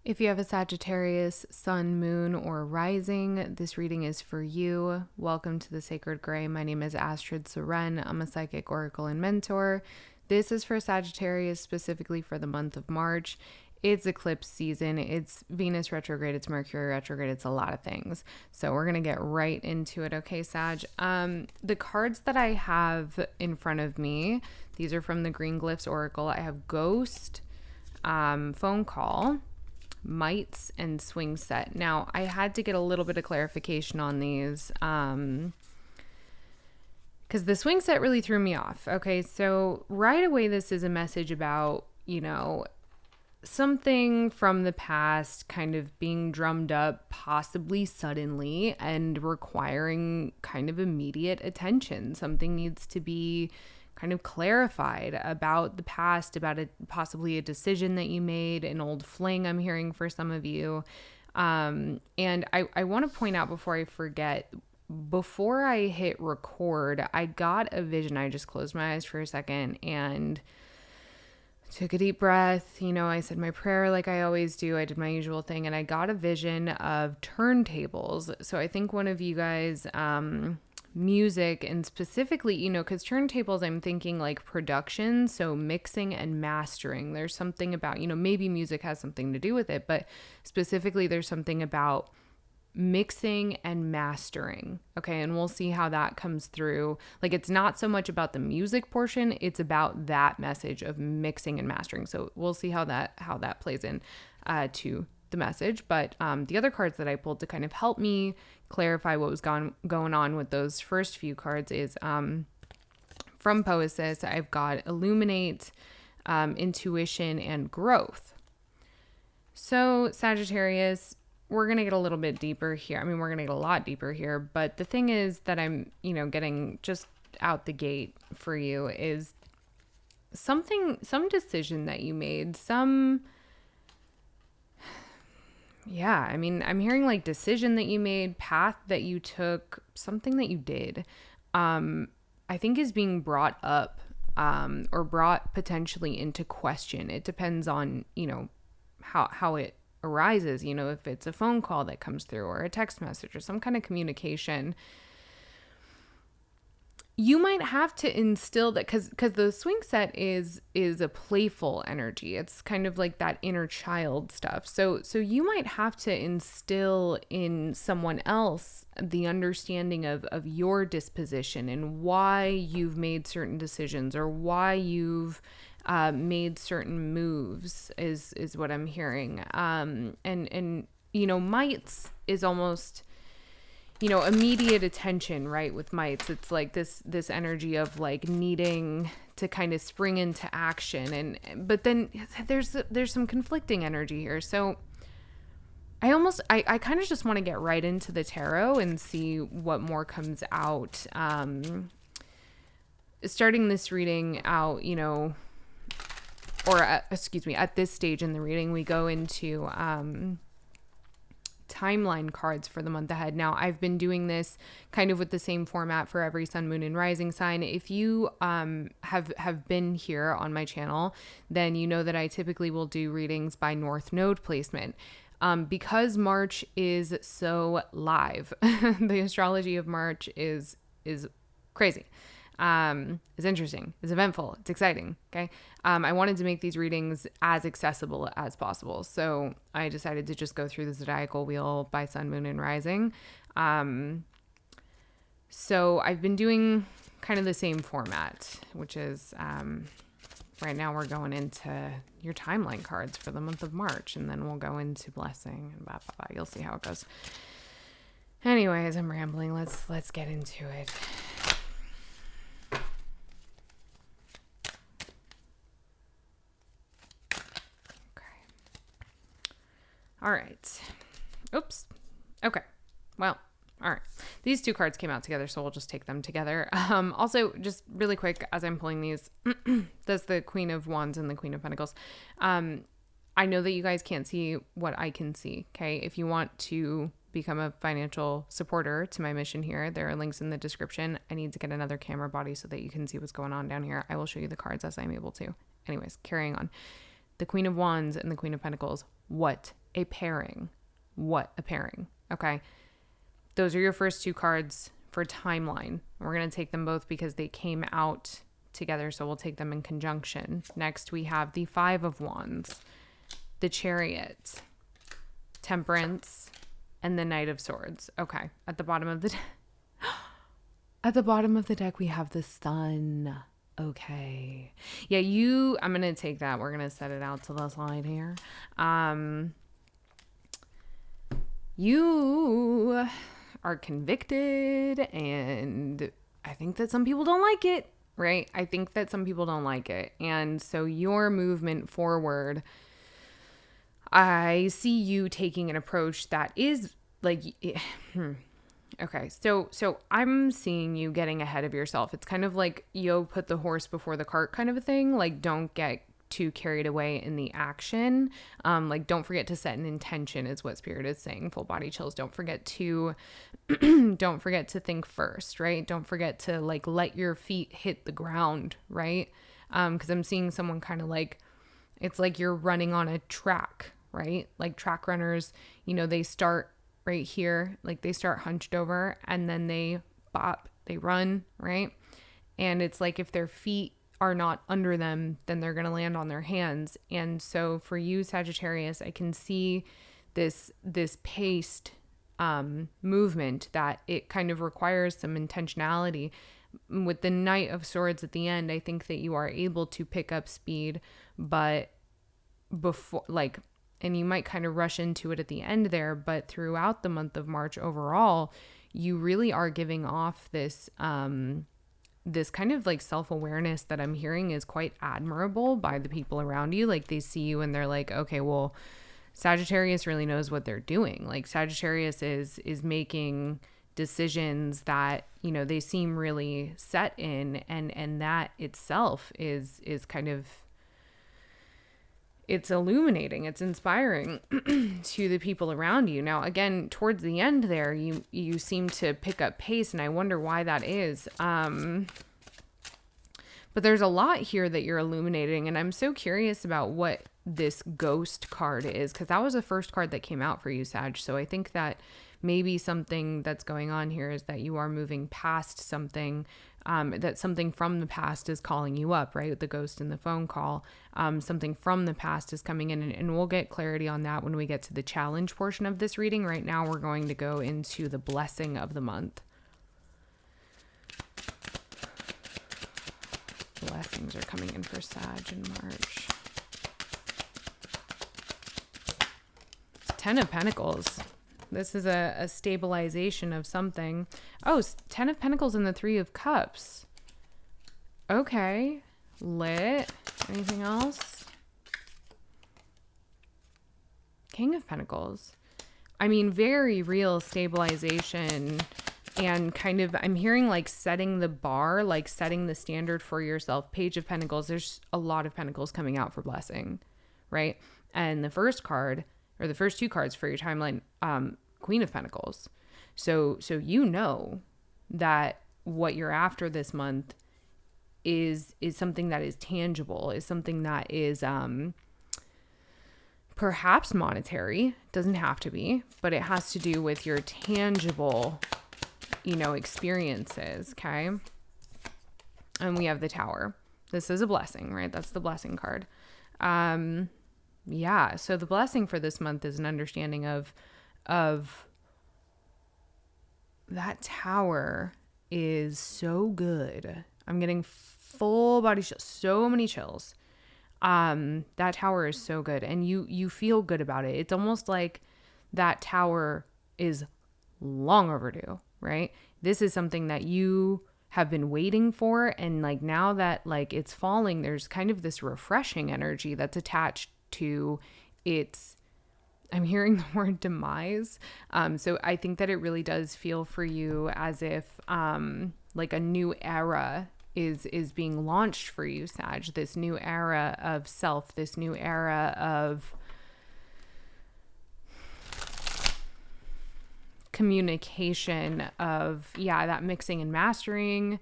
If you have a Sagittarius, sun, moon, or rising, this reading is for you. Welcome to the Sacred Gray. My name is Astrid. I'm a psychic oracle and mentor. This is for Sagittarius, specifically for the month of March. It's eclipse season. It's Venus retrograde. It's Mercury retrograde. It's a lot of things. So we're going to get right into it. Okay, Sag. The cards that I have in front of me, these are from the Green Glyphs Oracle. I have Ghost, Phone Call, Mites, and Swing Set. Now, I had to get a little bit of clarification on these because the Swing Set really threw me off. Okay, so right away, this is a message about, something from the past kind of being drummed up possibly suddenly and requiring kind of immediate attention. Something needs to be kind of clarified about the past, about possibly a decision that you made, an old fling I'm hearing for some of you. And I want to point out before I forget, before I hit record, I got a vision. I just closed my eyes for a second and took a deep breath. I said my prayer like I always do. I did my usual thing and I got a vision of turntables. So I think one of you guys, music and specifically, because turntables, I'm thinking like production. So mixing and mastering. There's something about, maybe music has something to do with it, but specifically there's something about mixing and mastering. Okay. And we'll see how that comes through. Like, it's not so much about the music portion. It's about that message of mixing and mastering. So we'll see how that plays in to the message. But the other cards that I pulled to kind of help me clarify what was going on with those first few cards is from Poesis, I've got Illuminate, Intuition, and Growth. So Sagittarius, we're going to get a little bit deeper here. I mean, we're going to get a lot deeper here, but the thing is that I'm, getting just out the gate for you is some decision that you made, I'm hearing like decision that you made, path that you took, something that you did, I think is being brought up, or brought potentially into question. It depends on, how it arises, if it's a phone call that comes through or a text message or some kind of communication. You might have to instill that because the Swing Set is a playful energy. It's kind of like that inner child stuff. So you might have to instill in someone else the understanding of your disposition and why you've made certain decisions or why you've made certain moves is what I'm hearing. And mites is almost, immediate attention, right? With mites, it's like this energy of like needing to kind of spring into action. But then there's some conflicting energy here. So I kind of just want to get right into the tarot and see what more comes out. Starting this reading out, at this stage in the reading, we go into timeline cards for the month ahead. Now, I've been doing this kind of with the same format for every sun, moon, and rising sign. If you have been here on my channel, then you know that I typically will do readings by North Node placement. Because March is so live, the astrology of March is crazy. It's interesting, it's eventful, it's exciting. Okay. I wanted to make these readings as accessible as possible. So I decided to just go through the zodiacal wheel by sun, moon, and rising. So I've been doing kind of the same format, which is, right now we're going into your timeline cards for the month of March, and then we'll go into blessing and blah, blah, blah. You'll see how it goes. Anyways, I'm rambling. Let's get into it. All right. Oops. Okay. Well, all right. These two cards came out together, so we'll just take them together. Also, just really quick, as I'm pulling these, that's the Queen of Wands and the Queen of Pentacles. I know that you guys can't see what I can see, okay? If you want to become a financial supporter to my mission here, there are links in the description. I need to get another camera body so that you can see what's going on down here. I will show you the cards as I'm able to. Anyways, carrying on. The Queen of Wands and the Queen of Pentacles. What a pairing. What a pairing. Okay. Those are your first two cards for timeline. We're going to take them both because they came out together, so we'll take them in conjunction. Next, we have the Five of Wands, the Chariot, Temperance, and the Knight of Swords. Okay. At the bottom of the deck, we have the Sun. Okay. Yeah, I'm going to take that. We're going to set it out to the side here. You are convicted, and I think that some people don't like it, right? I think that some people don't like it. And so your movement forward, I see you taking an approach that is like, okay. So I'm seeing you getting ahead of yourself. It's kind of like, put the horse before the cart kind of a thing. Like, don't get too carried away in the action. Like, don't forget to set an intention is what Spirit is saying. Full body chills. Don't forget to think first, right? Don't forget to like let your feet hit the ground, right? Because I'm seeing someone kind of like, it's like you're running on a track, right? Like track runners, they start right here, like they start hunched over and then they bop, they run, right? And it's like if their feet are not under them, then they're going to land on their hands. And so for you, Sagittarius, I can see this paced movement that it kind of requires some intentionality. With the Knight of Swords at the end, I think that you are able to pick up speed, but before, like, and you might kind of rush into it at the end there, but throughout the month of March overall, you really are giving off this this kind of like self-awareness that I'm hearing is quite admirable by the people around you. Like, they see you and they're like, okay, well, Sagittarius really knows what they're doing. Like, Sagittarius is making decisions that, they seem really set in, and that itself is kind of, it's illuminating, it's inspiring to the people around you. Now, again, towards the end there, you seem to pick up pace, and I wonder why that is. But there's a lot here that you're illuminating, and I'm so curious about what this Ghost card is, because that was the first card that came out for you, Sag. So I think that maybe something that's going on here is that you are moving past something, that something from the past is calling you up, right? The ghost in the phone call, something from the past is coming in, and we'll get clarity on that when we get to the challenge portion of this reading. Right now, we're going to go into the blessing of the month. Blessings are coming in for Sag in March. Ten of Pentacles. This is a stabilization of something. Oh, Ten of Pentacles and the Three of Cups. Okay. Lit. Anything else? King of Pentacles. I mean, very real stabilization, and kind of, I'm hearing like setting the bar, like setting the standard for yourself. Page of Pentacles. There's a lot of Pentacles coming out for blessing, right? And the first card, or the first two cards for your timeline, Queen of Pentacles. So that what you're after this month is something that is tangible, is something that is perhaps monetary. Doesn't have to be, but it has to do with your tangible, experiences. Okay. And we have the Tower. This is a blessing, right? That's the blessing card. Yeah. So the blessing for this month is an understanding of that Tower is so good. I'm getting full body chills, so many chills. That Tower is so good, and you feel good about it. It's almost like that Tower is long overdue, right? This is something that you have been waiting for, and like now that like it's falling, there's kind of this refreshing energy that's attached to its, I'm hearing the word demise. So I think that it really does feel for you as if like a new era is being launched for you, Sag. This new era of self, this new era of communication, of, that mixing and mastering.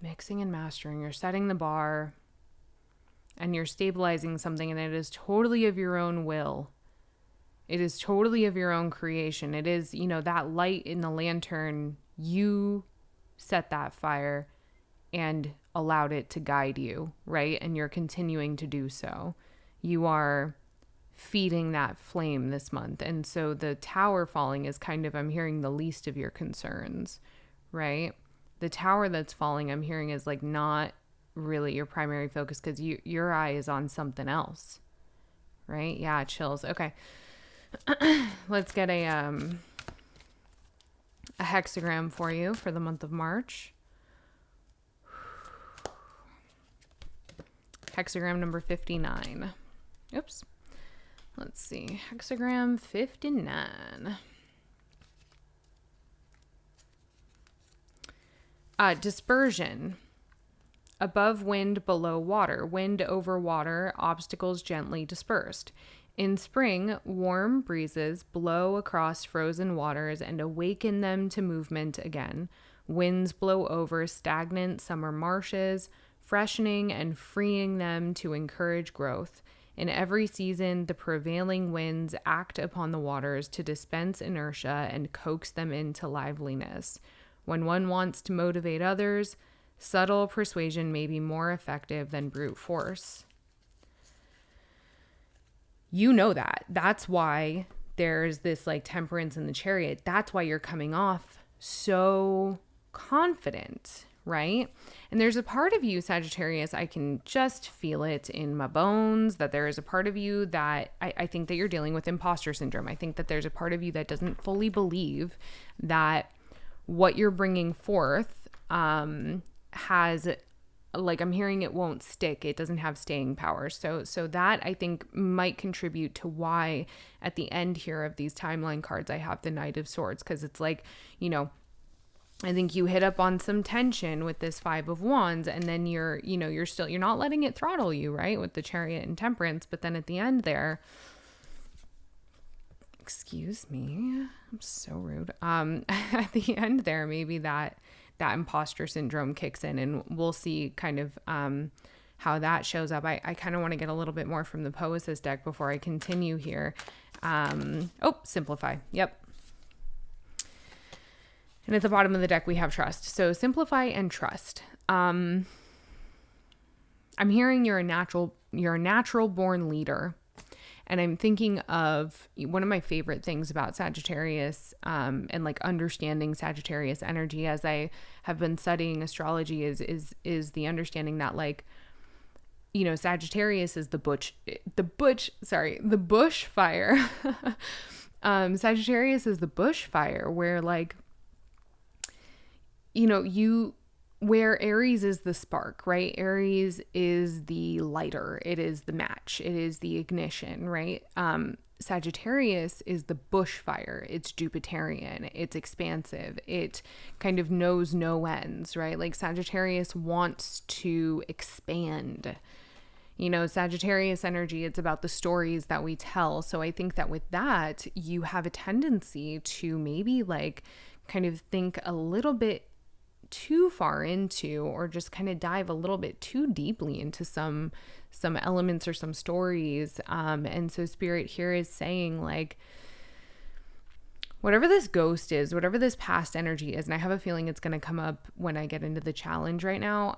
Mixing and mastering. You're setting the bar. and you're stabilizing something, and it is totally of your own will. It is totally of your own creation. It is, that light in the lantern, you set that fire and allowed it to guide you, right? And you're continuing to do so. You are feeding that flame this month. And so the tower falling is kind of, I'm hearing, the least of your concerns, right? The tower that's falling, I'm hearing, is like not really your primary focus, because your eye is on something else, right? Yeah, chills. Okay. Let's get a hexagram for you for the month of March. Hexagram number 59. Oops. Let's see. Hexagram 59. Dispersion. Above wind, below water. Wind over water, obstacles gently dispersed. In spring, warm breezes blow across frozen waters and awaken them to movement again. Winds blow over stagnant summer marshes, freshening and freeing them to encourage growth. In every season, the prevailing winds act upon the waters to dispense inertia and coax them into liveliness. When one wants to motivate others, subtle persuasion may be more effective than brute force. You know that. That's why there's this like temperance in the Chariot. That's why you're coming off so confident, right? And there's a part of you, Sagittarius, I can just feel it in my bones, that there is a part of you that I think that you're dealing with imposter syndrome. I think that there's a part of you that doesn't fully believe that what you're bringing forth has, like, I'm hearing, it won't stick. It doesn't have staying power. So that, I think, might contribute to why at the end here of these timeline cards, I have the Knight of Swords, because it's like, I think you hit up on some tension with this Five of Wands, and then you're not letting it throttle you, right? With the Chariot and Temperance. But then at the end there, excuse me, I'm so rude. At the end there, maybe that imposter syndrome kicks in, and we'll see kind of how that shows up. I kind of want to get a little bit more from the Poesis deck before I continue here. Simplify. Yep. And at the bottom of the deck, we have trust. So simplify and trust. I'm hearing you're a natural born leader. And I'm thinking of one of my favorite things about Sagittarius, and like understanding Sagittarius energy as I have been studying astrology is the understanding that, like, Sagittarius is the bush fire. Sagittarius is the bush fire, where, like, where Aries is the spark, right? Aries is the lighter. It is the match. It is the ignition, right? Sagittarius is the bushfire. It's Jupiterian. It's expansive. It kind of knows no ends, right? Like, Sagittarius wants to expand. Sagittarius energy, it's about the stories that we tell. So I think that with that, you have a tendency to maybe, like, kind of think a little bit too far into, or just kind of dive a little bit too deeply into some elements or some stories. And so Spirit here is saying, like, whatever this ghost is, whatever this past energy is, and I have a feeling it's going to come up when I get into the challenge right now.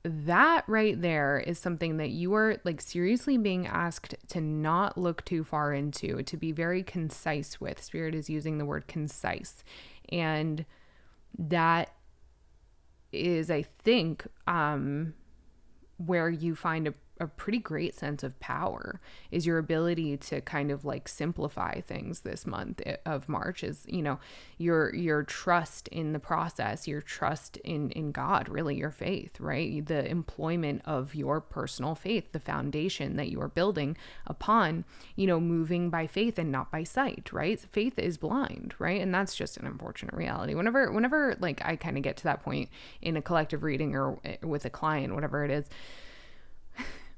That right there is something that you are, like, seriously being asked to not look too far into, to be very concise with. Spirit is using the word concise. And that is, I think, where you find a pretty great sense of power, is your ability to kind of, like, simplify things this month of March, is, your trust in the process, your trust in God, really your faith, right? The employment of your personal faith, the foundation that you are building upon, moving by faith and not by sight, right? Faith is blind, right? And that's just an unfortunate reality. Whenever like, I kind of get to that point in a collective reading or with a client, whatever it is,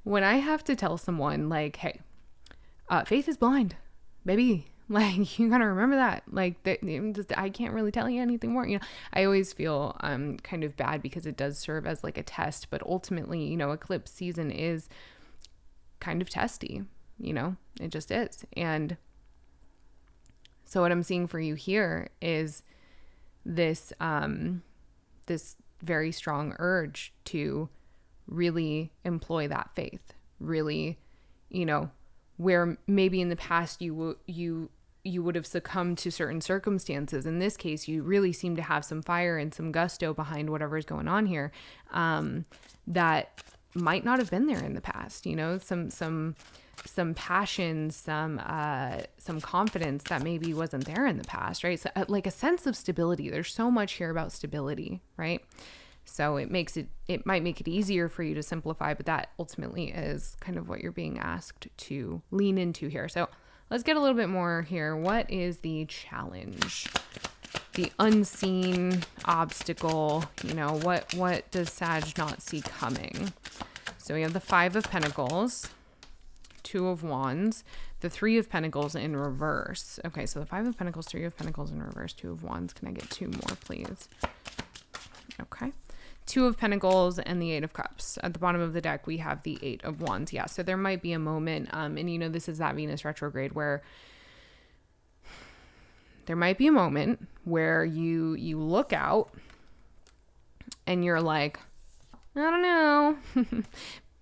when I have to tell someone, like, hey, faith is blind, baby, Like, you got to remember that. Like, I can't really tell you anything more. I always feel kind of bad because it does serve as like a test, but ultimately, eclipse season is kind of testy, it just is. And so what I'm seeing for you here is this, this very strong urge to really employ that faith, really, where maybe in the past you would have succumbed to certain circumstances. In this case, you really seem to have some fire and some gusto behind whatever's going on here, that might not have been there in the past. Some passion, some confidence that maybe wasn't there in the past, right? So like a sense of stability. There's so much here about stability, right? So it might make it easier for you to simplify, but that ultimately is kind of what you're being asked to lean into here. So let's get a little bit more here. What is the challenge? The unseen obstacle, what does Sag not see coming? So we have the 5 of Pentacles, 2 of Wands, the 3 of Pentacles in reverse. Okay, so the 5 of Pentacles, 3 of Pentacles in reverse, 2 of Wands. Can I get 2 more, please? Okay. 2 of Pentacles and the 8 of Cups. At the bottom of the deck, we have the 8 of Wands. Yeah, so there might be a moment, and this is that Venus retrograde where there might be a moment where you look out and you're like, I don't know.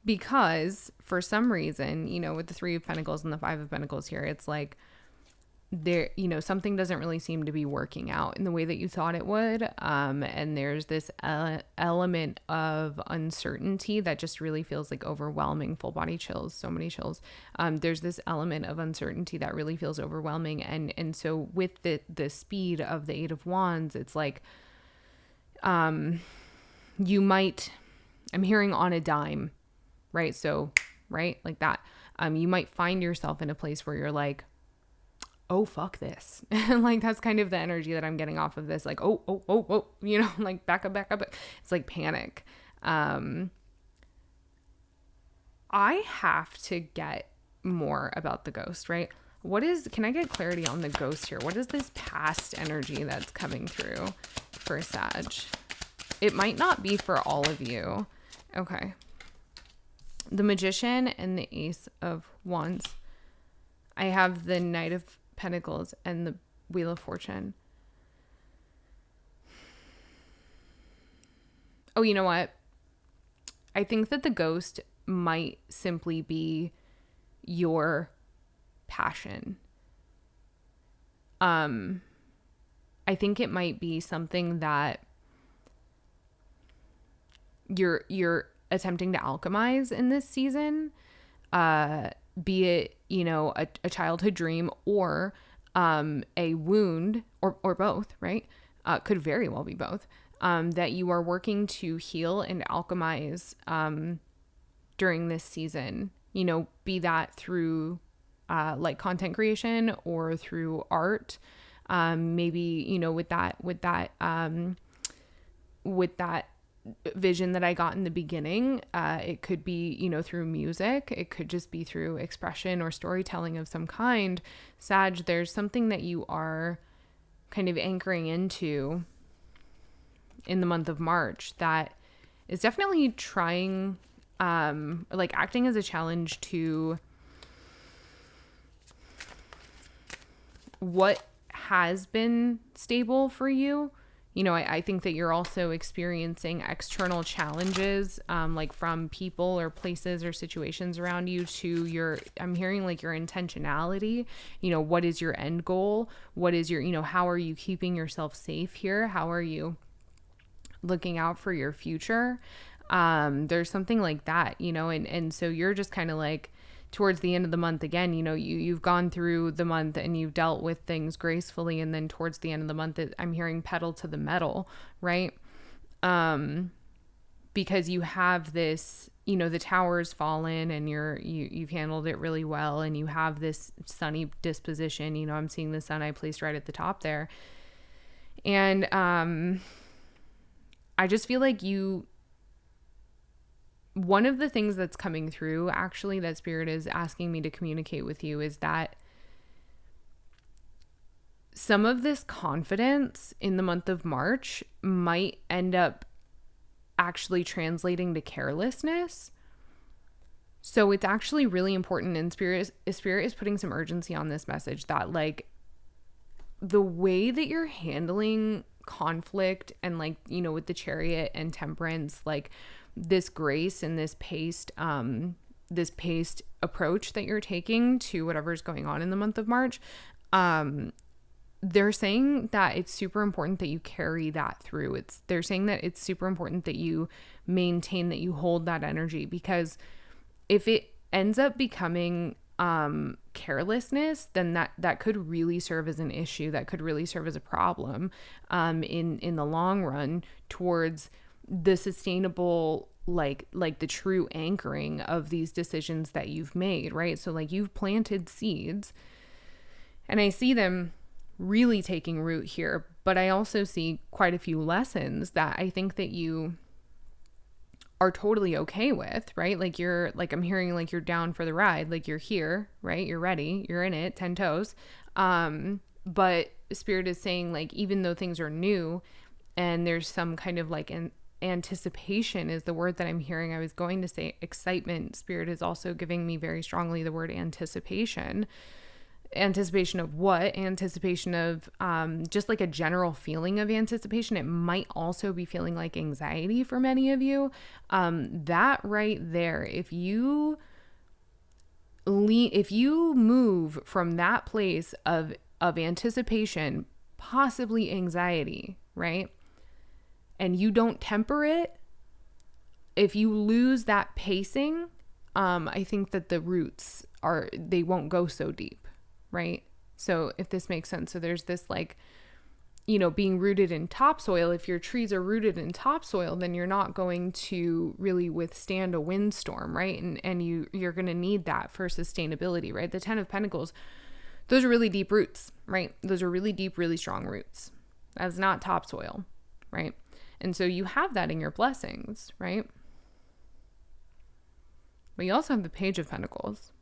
Because for some reason, with the 3 of Pentacles and the 5 of Pentacles here, it's like there, something doesn't really seem to be working out in the way that you thought it would. And there's this element of uncertainty that just really feels like overwhelming. Full body chills, so many chills. There's this element of uncertainty that really feels overwhelming. And so with the speed of the 8 of Wands, it's like, you might, I'm hearing on a dime, right? So, right, like that. You might find yourself in a place where you're like, oh, fuck this. And like, that's kind of the energy that I'm getting off of this. Like, oh, like back up. It's like panic. I have to get more about the ghost, right? Can I get clarity on the ghost here? What is this past energy that's coming through for Sag? It might not be for all of you. Okay. The Magician and the Ace of Wands. I have the Knight of Pentacles and the Wheel of Fortune. Oh, you know what? I think that the ghost might simply be your passion. I think it might be something that you're attempting to alchemize in this season, be it, a childhood dream or a wound or both, right? Could very well be both, that you are working to heal and alchemize during this season, be that through like content creation or through art, maybe, with that vision that I got in the beginning, it could be, through music, it could just be through expression or storytelling of some kind. Sag, there's something that you are kind of anchoring into in the month of March that is definitely trying, like acting as a challenge to what has been stable for you. I think that you're also experiencing external challenges, like from people or places or situations around you to I'm hearing like your intentionality, what is your end goal? What is your, how are you keeping yourself safe here? How are you looking out for your future? There's something like that, and so you're just kind of like, towards the end of the month again, you've gone through the month and you've dealt with things gracefully, and then towards the end of the month I'm hearing pedal to the metal, right? Because you have this, the tower's fallen and you've handled it really well, and you have this sunny disposition. I'm seeing the sun I placed right at the top there, and I just feel like one of the things that's coming through, actually, that Spirit is asking me to communicate with you is that some of this confidence in the month of March might end up actually translating to carelessness. So it's actually really important, and Spirit is putting some urgency on this message that like the way that you're handling conflict and like, you know, with the Chariot and Temperance, like this grace and this paced approach that you're taking to whatever's going on in the month of March, they're saying that it's super important that you carry that through. They're saying that it's super important that you maintain, that you hold that energy, because if it ends up becoming carelessness, then that could really serve as an issue, that could really serve as a problem in the long run towards the sustainable, like the true anchoring of these decisions that you've made, right? So like you've planted seeds, and I see them really taking root here, but I also see quite a few lessons that I think that you are totally okay with, right? Like you're like, I'm hearing like you're down for the ride, like you're here, right? You're ready, you're in it, 10 toes. But Spirit is saying like, even though things are new and there's some kind of like an anticipation is the word that I'm hearing. I was going to say excitement. Spirit is also giving me very strongly the word anticipation. Anticipation of what? Anticipation of just like a general feeling of anticipation. It might also be feeling like anxiety for many of you. That right there, if you move from that place of anticipation, possibly anxiety, right? And you don't temper it, if you lose that pacing, I think that the roots they won't go so deep. Right? So if this makes sense, so there's this like, you know, being rooted in topsoil. If your trees are rooted in topsoil, then you're not going to really withstand a windstorm, right? And you're going to need that for sustainability, right? The 10 of Pentacles, those are really deep roots, right? Those are really deep, really strong roots. That's not topsoil, right? And so you have that in your blessings, right? But you also have the Page of Pentacles.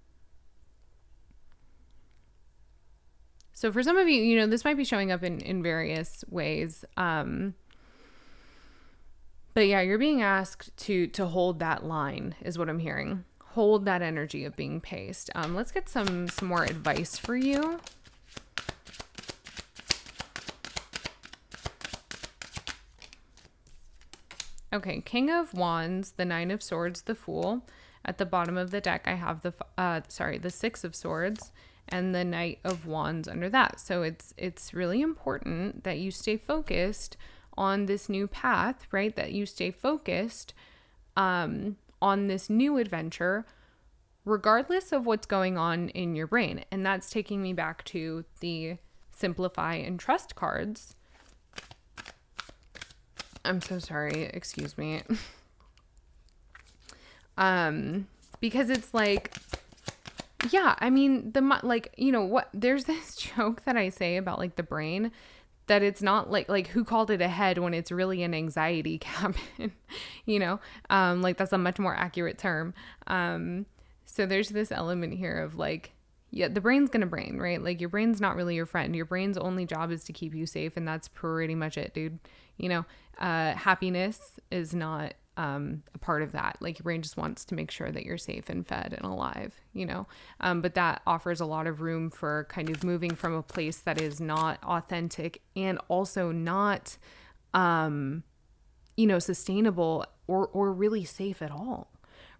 So for some of you, you know, this might be showing up in various ways. But yeah, you're being asked to hold that line is what I'm hearing. Hold that energy of being paced. Let's get some more advice for you. Okay, King of Wands, the Nine of Swords, the Fool. At the bottom of the deck, I have the Six of Swords and the Knight of Wands under that. So it's really important that you stay focused on this new path, right? That you stay focused on this new adventure, regardless of what's going on in your brain. And that's taking me back to the Simplify and Trust cards. I'm so sorry, excuse me. Because it's like, yeah, I mean, like, you know what, there's this joke that I say about like the brain, that it's not like who called it a head when it's really an anxiety cabin, you know, like that's a much more accurate term. So there's this element here of like, yeah, the brain's gonna brain, right? Like your brain's not really your friend. Your brain's only job is to keep you safe, and that's pretty much it, dude. You know, happiness is not a part of that. Like your brain just wants to make sure that you're safe and fed and alive, you know, but that offers a lot of room for kind of moving from a place that is not authentic and also not, you know, sustainable or really safe at all,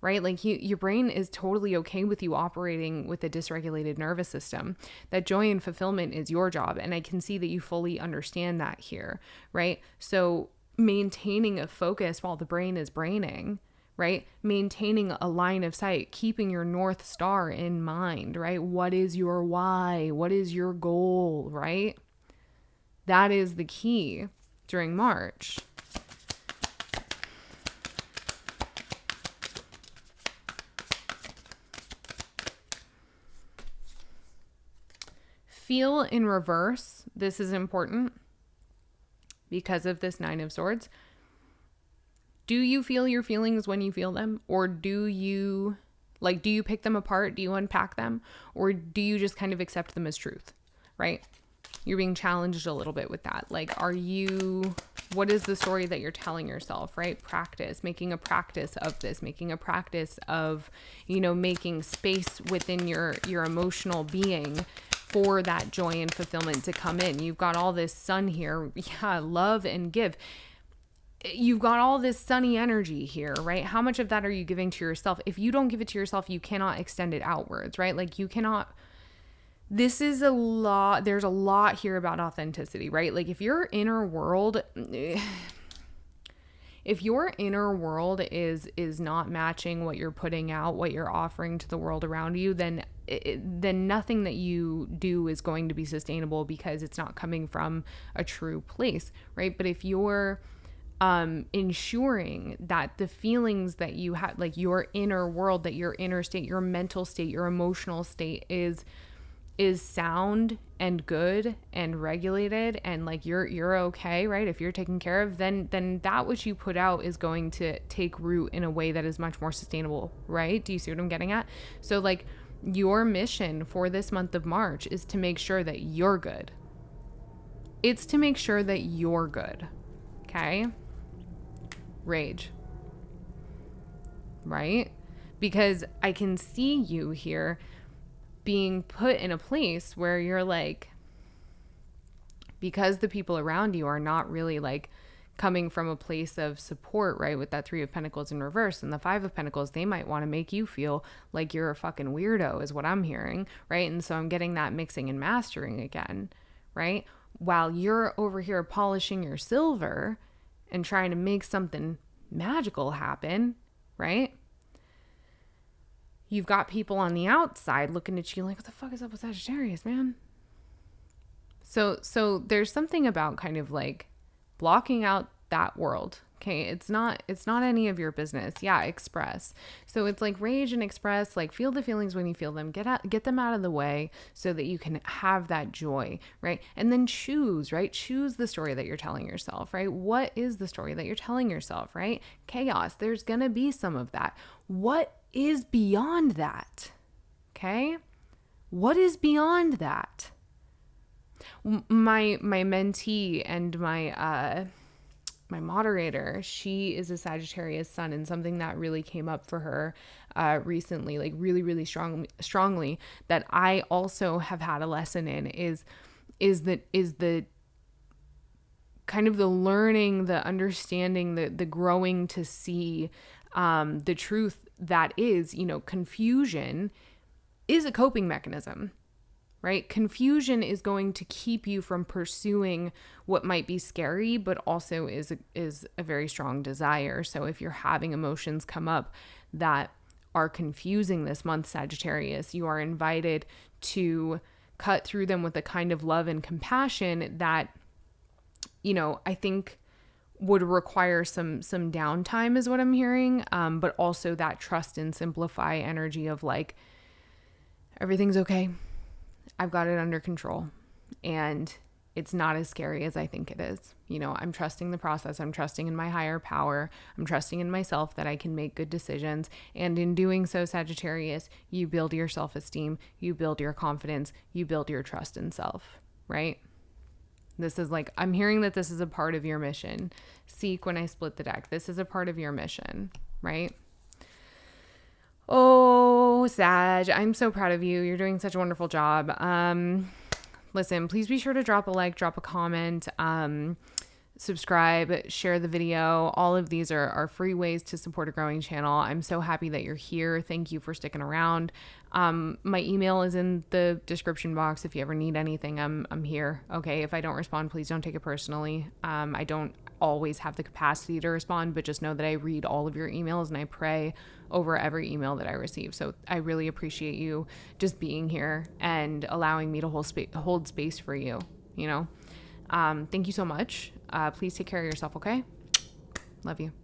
right? Like your brain is totally okay with you operating with a dysregulated nervous system. That joy and fulfillment is your job. And I can see that you fully understand that here, right? So maintaining a focus while the brain is braining, right? Maintaining a line of sight, keeping your North Star in mind, right? What is your why? What is your goal, right? That is the key during March. Feel in reverse. This is important because of this Nine of Swords. Do you feel your feelings when you feel them? Or do you pick them apart? Do you unpack them? Or do you just kind of accept them as truth, right? You're being challenged a little bit with that. Like, what is the story that you're telling yourself, right? Practice, making a practice of this, making a practice of, making space within your emotional being for that joy and fulfillment to come in. You've got all this sun here. Yeah, love and give. You've got all this sunny energy here, right? How much of that are you giving to yourself? If you don't give it to yourself, you cannot extend it outwards, right? Like, you cannot. This is a lot. There's a lot here about authenticity, right? Like, if your inner world is not matching what you're putting out, what you're offering to the world around you, then nothing that you do is going to be sustainable, because it's not coming from a true place, right? But if you're ensuring that the feelings that you have, like your inner world, that your inner state, your mental state, your emotional state is sound and good and regulated, and like you're okay, right? If you're taken care of, then that which you put out is going to take root in a way that is much more sustainable, right? Do you see what I'm getting at? So like, your mission for this month of March is to make sure that you're good. It's to make sure that you're good. Okay? Rage. Right? Because I can see you here being put in a place where you're like, because the people around you are not really like coming from a place of support, right? With that 3 of Pentacles in reverse and the 5 of Pentacles, they might want to make you feel like you're a fucking weirdo, is what I'm hearing, right? And so I'm getting that mixing and mastering again, right? While you're over here polishing your silver and trying to make something magical happen, right? You've got people on the outside looking at you like, what the fuck is up with Sagittarius, man? So there's something about kind of like blocking out that world. Okay, it's not any of your business. Yeah, express. So it's like rage and express, like feel the feelings when you feel them, get them out of the way so that you can have that joy, right? And then choose, right? Choose the story that you're telling yourself, right? What is the story that you're telling yourself, right? Chaos, there's gonna be some of that. What is beyond that? Okay? What is beyond that? My mentee and my moderator, she is a Sagittarius sun, and something that really came up for her recently, like really strongly, that I also have had a lesson in is the kind of the learning, the understanding, the growing to see the truth that is, confusion is a coping mechanism. Right? Confusion is going to keep you from pursuing what might be scary, but also is a very strong desire. So if you're having emotions come up that are confusing this month, Sagittarius, you are invited to cut through them with a kind of love and compassion that, I think would require some downtime, is what I'm hearing. But also that trust and simplify energy of like, everything's okay. I've got it under control, and it's not as scary as I think it is. I'm trusting the process. I'm trusting in my higher power. I'm trusting in myself that I can make good decisions. And in doing so, Sagittarius, you build your self-esteem, you build your confidence, you build your trust in self, right? This is like, I'm hearing that this is a part of your mission. Seek when I split the deck. This is a part of your mission, right? Oh, Sag, I'm so proud of you. You're doing such a wonderful job. Listen, please be sure to drop a like, drop a comment, subscribe, share the video. All of these are free ways to support a growing channel. I'm so happy that you're here. Thank you for sticking around. My email is in the description box. If you ever need anything, I'm here. Okay. If I don't respond, please don't take it personally. I don't always have the capacity to respond, but just know that I read all of your emails and I pray over every email that I receive. So I really appreciate you just being here and allowing me to hold space for you, Thank you so much. Please take care of yourself, okay? Love you.